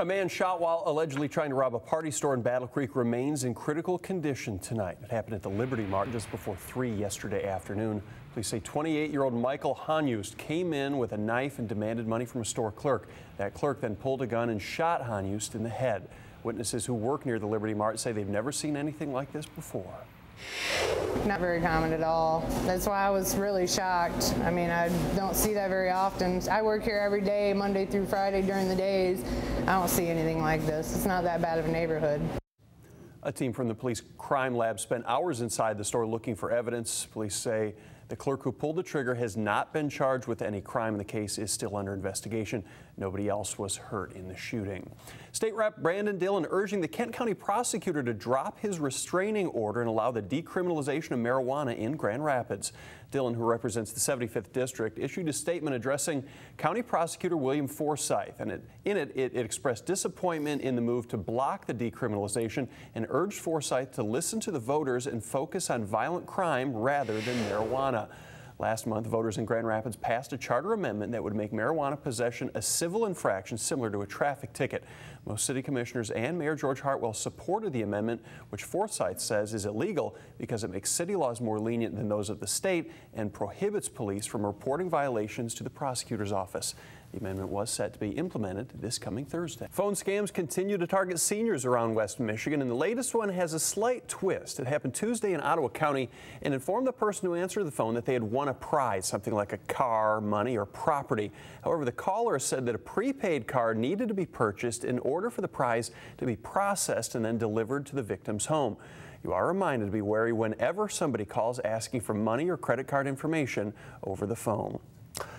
A man shot while allegedly trying to rob a party store in Battle Creek remains in critical condition tonight. It happened at the Liberty Mart just before 3 yesterday afternoon. Police say 28-year-old Michael Hanyust came in with a knife and demanded money from a store clerk. That clerk then pulled a gun and shot Hanyust in the head. Witnesses who work near the Liberty Mart say they've never seen anything like this before. Not very common at all. That's why I was really shocked. I mean, I don't see that very often. I work here every day, Monday through Friday during the days. I don't see anything like this. It's not that bad of a neighborhood. A team from the police crime lab spent hours inside the store looking for evidence. Police say the clerk who pulled the trigger has not been charged with any crime. The case is still under investigation. Nobody else was hurt in the shooting. State Rep Brandon Dillon urging the Kent County prosecutor to drop his restraining order and allow the decriminalization of marijuana in Grand Rapids. Dillon, who represents the 75th District, issued a statement addressing County Prosecutor William Forsyth, and in it expressed disappointment in the move to block the decriminalization and urged Forsyth to listen to the voters and focus on violent crime rather than marijuana. Last month, voters in Grand Rapids passed a charter amendment that would make marijuana possession a civil infraction similar to a traffic ticket. Most city commissioners and Mayor George Hartwell supported the amendment, which Forsyth says is illegal because it makes city laws more lenient than those of the state and prohibits police from reporting violations to the prosecutor's office. The amendment was set to be implemented this coming Thursday. Phone scams continue to target seniors around West Michigan, and the latest one has a slight twist. It happened Tuesday in Ottawa County and informed the person who answered the phone that they had won a prize, something like a car, money, or property. However, the caller said that a prepaid card needed to be purchased in order for the prize to be processed and then delivered to the victim's home. You are reminded to be wary whenever somebody calls asking for money or credit card information over the phone.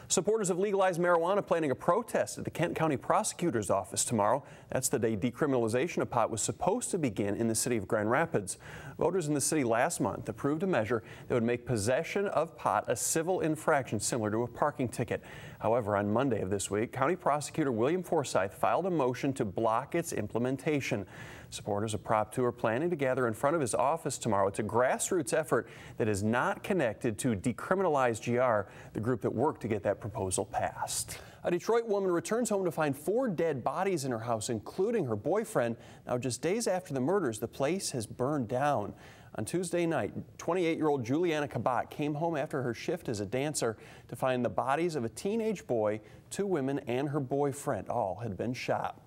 Supporters of legalized marijuana planning a protest at the Kent County Prosecutor's Office tomorrow. That's the day decriminalization of pot was supposed to begin in the city of Grand Rapids. Voters in the city last month approved a measure that would make possession of pot a civil infraction similar to a parking ticket. However, on Monday of this week, County Prosecutor William Forsyth filed a motion to block its implementation. Supporters of Prop 2 are planning to gather in front of his office tomorrow. It's a grassroots effort that is not connected to Decriminalize GR, the group that worked to get that proposal passed. A Detroit woman returns home to find 4 dead bodies in her house, including her boyfriend. Now, just days after the murders, the place has burned down. On Tuesday night, 28-year-old Juliana Kabat came home after her shift as a dancer to find the bodies of a teenage boy, 2 women, and her boyfriend. All had been shot.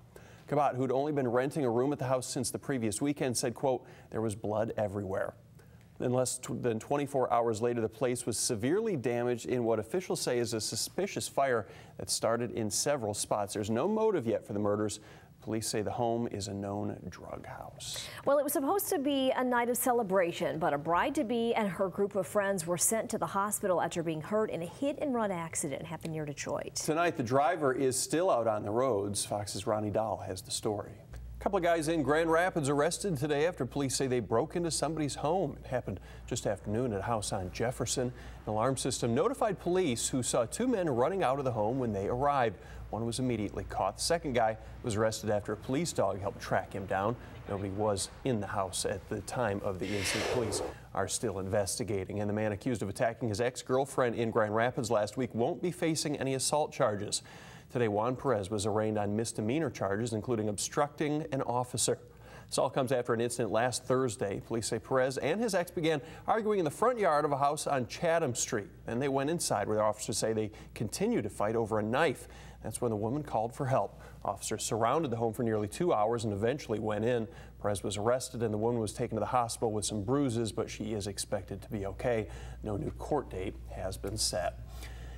Kabat, who'd only been renting a room at the house since the previous weekend, said, quote, "There was blood everywhere." Then less than 24 hours later, the place was severely damaged in what officials say is a suspicious fire that started in several spots. There's no motive yet for the murders. Police say the home is a known drug house. Well, it was supposed to be a night of celebration, but a bride-to-be and her group of friends were sent to the hospital after being hurt in a hit-and-run accident that happened near Detroit. Tonight, the driver is still out on the roads. Fox's Ronnie Dahl has the story. A couple of guys in Grand Rapids arrested today after police say they broke into somebody's home. It happened just afternoon at a house on Jefferson. An alarm system notified police, who saw 2 men running out of the home when they arrived. One was immediately caught. The second guy was arrested after a police dog helped track him down. Nobody was in the house at the time of the incident. Police are still investigating, and the man accused of attacking his ex-girlfriend in Grand Rapids last week won't be facing any assault charges. Today, Juan Perez was arraigned on misdemeanor charges, including obstructing an officer. This all comes after an incident last Thursday. Police say Perez and his ex began arguing in the front yard of a house on Chatham Street. Then they went inside, where the officers say they continued to fight over a knife. That's when the woman called for help. Officers surrounded the home for nearly 2 hours and eventually went in. Perez was arrested and the woman was taken to the hospital with some bruises, but she is expected to be okay. No new court date has been set.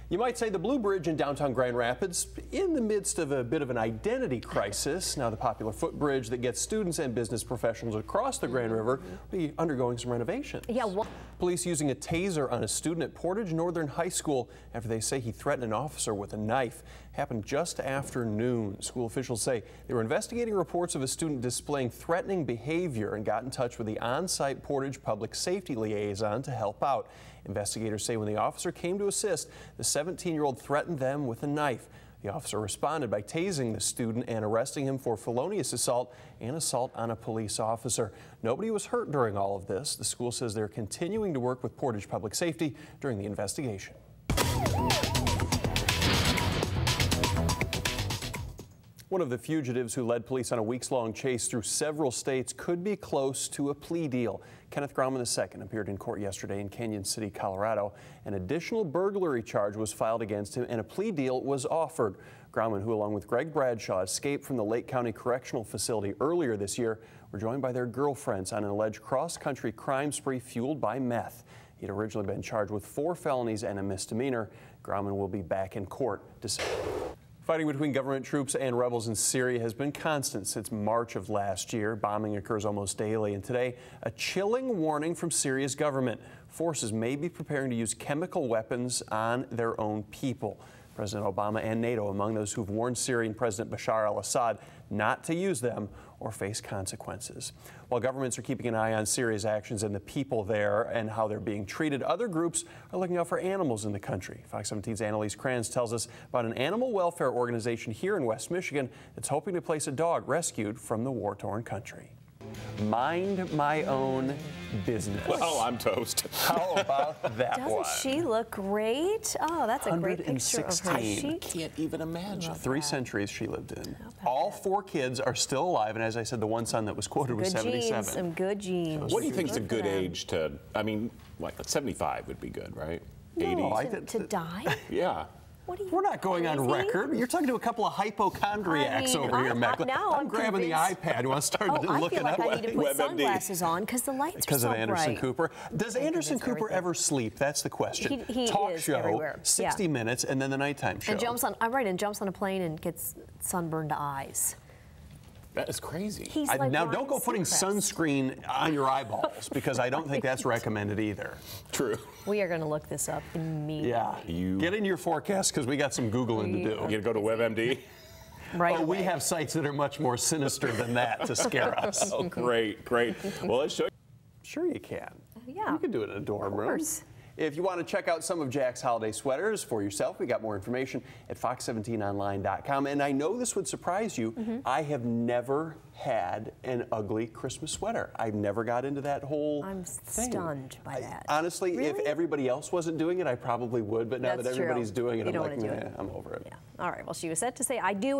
You might say the Blue Bridge in downtown Grand Rapids in the midst of a bit of an identity crisis. Now, the popular footbridge that gets students and business professionals across the Grand River will be undergoing some renovations. Yeah, well, police using a taser on a student at Portage Northern High School after they say he threatened an officer with a knife. Happened just after noon. School officials say they were investigating reports of a student displaying threatening behavior and got in touch with the on-site Portage Public Safety Liaison to help out. Investigators say when the officer came to assist, the 17-year-old threatened them with a knife. The officer responded by tasing the student and arresting him for felonious assault and assault on a police officer. Nobody was hurt during all of this. The school says they're continuing to work with Portage Public Safety during the investigation. One of the fugitives who led police on a weeks-long chase through several states could be close to a plea deal. Kenneth Grauman II appeared in court yesterday in Canyon City, Colorado. An additional burglary charge was filed against him and a plea deal was offered. Grauman, who along with Greg Bradshaw escaped from the Lake County Correctional Facility earlier this year, were joined by their girlfriends on an alleged cross-country crime spree fueled by meth. He'd originally been charged with 4 felonies and a misdemeanor. Grauman will be back in court to Fighting between government troops and rebels in Syria has been constant since March of last year. Bombing occurs almost daily, and today, a chilling warning from Syria's government. Forces may be preparing to use chemical weapons on their own people. President Obama and NATO among those who've warned Syrian President Bashar al-Assad not to use them or face consequences. While governments are keeping an eye on Syria's actions and the people there and how they're being treated, other groups are looking out for animals in the country. Fox 17's Annalise Kranz tells us about an animal welfare organization here in West Michigan that's hoping to place a dog rescued from the war-torn country. Mind my own business. Well, I'm toast. How about that one? Doesn't she look great? Oh, that's a great picture of her. 116. Can't even imagine. 3 centuries she lived in. All 4 kids are still alive, and as I said, the one son that was quoted was 77. Some good genes. What do you think is a good age to, I mean, like 75 would be good, right? No, 80? to die? Yeah. What are you We're not going on crazy? record. You're talking to a couple of hypochondriacs over here, Mac. now I'm grabbing convinced. the iPad. You want to start I looking feel like up? I need to put WebMD. sunglasses on because the lights Because are of so Anderson bright. Cooper. Does Anderson Cooper everything. ever sleep? That's the question. He Talk is show, everywhere. 60 Yeah. minutes, and then the nighttime show. And jumps on, I'm right, and jumps on a plane and gets sunburned eyes. That is crazy. He's like now, Ryan don't go putting Seacrest. sunscreen on your eyeballs, because I don't think that's recommended either. True. We are going to look this up immediately. Yeah. Get in your forecast, because we got some Googling to do. You gonna go to WebMD? Right Oh, we away. have sites that are much more sinister than that to scare us. Oh, great, great. Well, let's show you. Sure you can. Yeah. You can do it in a dorm room. course. If you want to check out some of Jack's holiday sweaters for yourself, we got more information at fox17online.com. And I know this would surprise you. I have never had an ugly Christmas sweater. I never got into that whole I'm thing. stunned by that. Honestly, if Really? everybody else wasn't doing it, I probably would. But now That's that true. everybody's doing it, You I'm don't like, wanna do nah, it. I'm over it. Yeah. All right. Well, she was set to say, I do.